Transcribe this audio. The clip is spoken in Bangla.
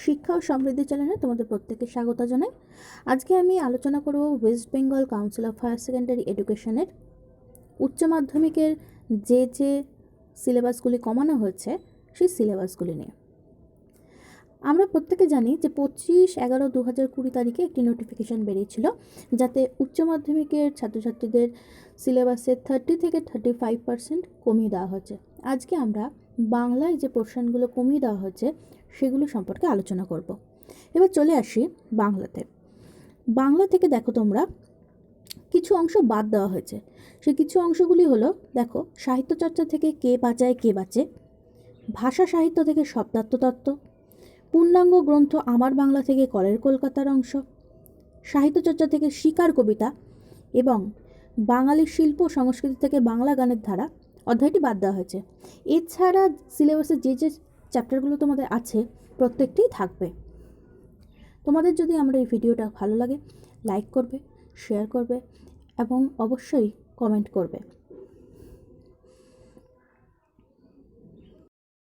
শিক্ষা ও সমৃদ্ধি চ্যানেলে তোমাদের প্রত্যেককে স্বাগত জানাই। আজকে আমি আলোচনা করব West Bengal Council of Higher Secondary এডুকেশনের উচ্চ মাধ্যমিকের যে সিলেবাসগুলি কমানো হয়েছে সেই সিলেবাসগুলি নিয়ে। আমরা প্রত্যেকে জানি যে 25/11/2020 তারিখে একটি নোটিফিকেশান বেরিয়েছিল, যাতে উচ্চ মাধ্যমিকের ছাত্রছাত্রীদের সিলেবাসে 30 থেকে 35% কমিয়ে দেওয়া হয়েছে। আজকে আমরা বাংলায় যে পোর্শনগুলো কমিয়ে দেওয়া হয়েছে সেগুলো সম্পর্কে আলোচনা করব। এবার চলে আসি বাংলাতে। বাংলা থেকে দেখো তোমরা কিছু অংশ বাদ দেওয়া হয়েছে। সেই কিছু অংশগুলি হলো, দেখো, সাহিত্যচর্চা থেকে কে বাঁচায় কে বাঁচে, ভাষা সাহিত্য থেকে শব্দার্থতত্ত্ব, পূর্ণাঙ্গ গ্রন্থ আমার বাংলা থেকে কলের কলকাতার অংশ, সাহিত্যচর্চা থেকে শিকার কবিতা এবং বাঙালি শিল্প সংস্কৃতি থেকে বাংলা গানের ধারা অধ্যায়টি বাদ দেওয়া হয়েছে। এছাড়া সিলেবাসে যে চ্যাপ্টারগুলো তোমাদের আছে প্রত্যেকটিই থাকবে। তোমাদের যদি আমার এই ভিডিওটা ভালো লাগে লাইক করবে, শেয়ার করবে এবং অবশ্যই কমেন্ট করবে।